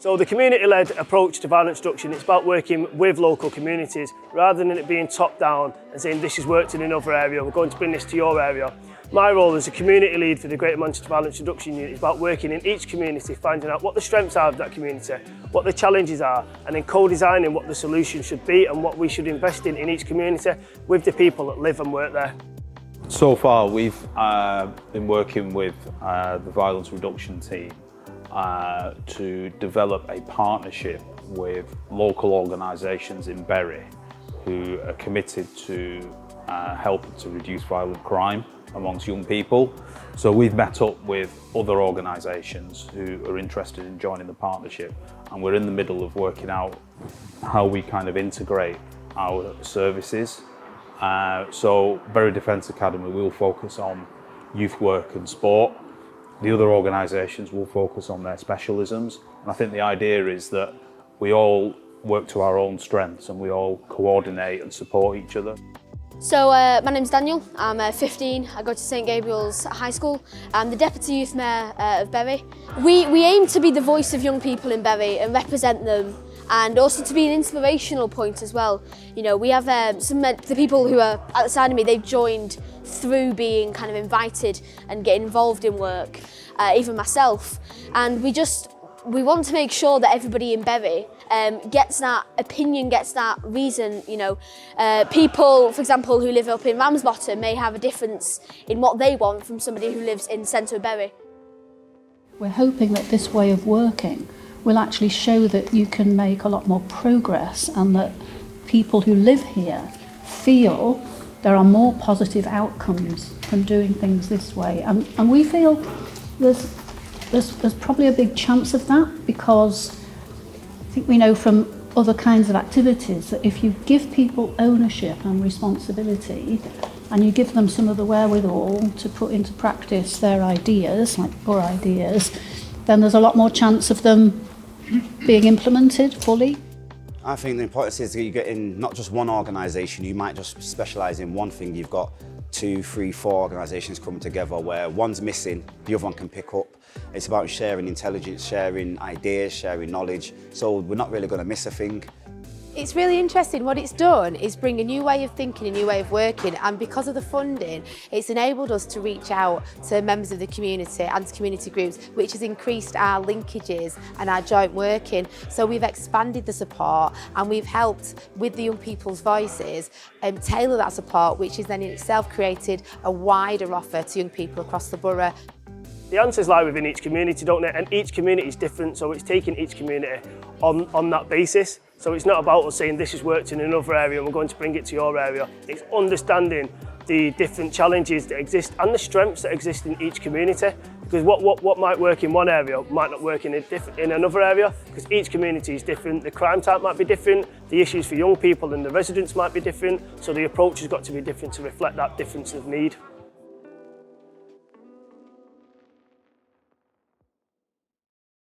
So the community-led approach to violence reduction, it's about working with local communities rather than it being top-down and saying this has worked in another area, we're going to bring this to your area. My role as a community lead for the Greater Manchester Violence Reduction Unit is about working in each community, finding out what the strengths are of that community, what the challenges are, and then co-designing what the solution should be and what we should invest in each community with the people that live and work there. So far we've been working with the violence reduction team to develop a partnership with local organisations in Bury who are committed to helping to reduce violent crime amongst young people. So we've met up with other organisations who are interested in joining the partnership, and we're in the middle of working out how we kind of integrate our services. So Bury Defence Academy will focus on youth work and sport. The other organisations will focus on their specialisms, and I think the idea is that we all work to our own strengths and we all coordinate and support each other. So my name's Daniel, I'm 15, I go to St Gabriel's High School. I'm the Deputy Youth Mayor of Bury. We aim to be the voice of young people in Bury and represent them, and also to be an inspirational point as well. You know, we have the people who are outside of me, they've joined through being kind of invited and getting involved in work, even myself. And we want to make sure that everybody in Bury gets that opinion, gets that reason. You know, people, for example, who live up in Ramsbottom may have a difference in what they want from somebody who lives in centre of Bury. We're hoping that this way of working will actually show that you can make a lot more progress, and that people who live here feel there are more positive outcomes from doing things this way. And we feel there's probably a big chance of that, because I think we know from other kinds of activities that if you give people ownership and responsibility, and you give them some of the wherewithal to put into practice their ideas, like your ideas, then there's a lot more chance of them being implemented fully. I think the importance is that you get in not just one organisation. You might just specialise in one thing. You've got 2, 3, 4 organisations coming together where one's missing, the other one can pick up. It's about sharing intelligence, sharing ideas, sharing knowledge. So we're not really going to miss a thing. It's really interesting. What it's done is bring a new way of thinking, a new way of working, and because of the funding, it's enabled us to reach out to members of the community and to community groups, which has increased our linkages and our joint working. So we've expanded the support, and we've helped with the young people's voices tailor that support, which has then in itself created a wider offer to young people across the borough. The answers lie within each community, don't they? And each community is different, so it's taking each community on that basis. So it's not about us saying this has worked in another area and we're going to bring it to your area. It's understanding the different challenges that exist and the strengths that exist in each community. Because what might work in one area might not work in another area, because each community is different. The crime type might be different, the issues for young people and the residents might be different, so the approach has got to be different to reflect that difference of need.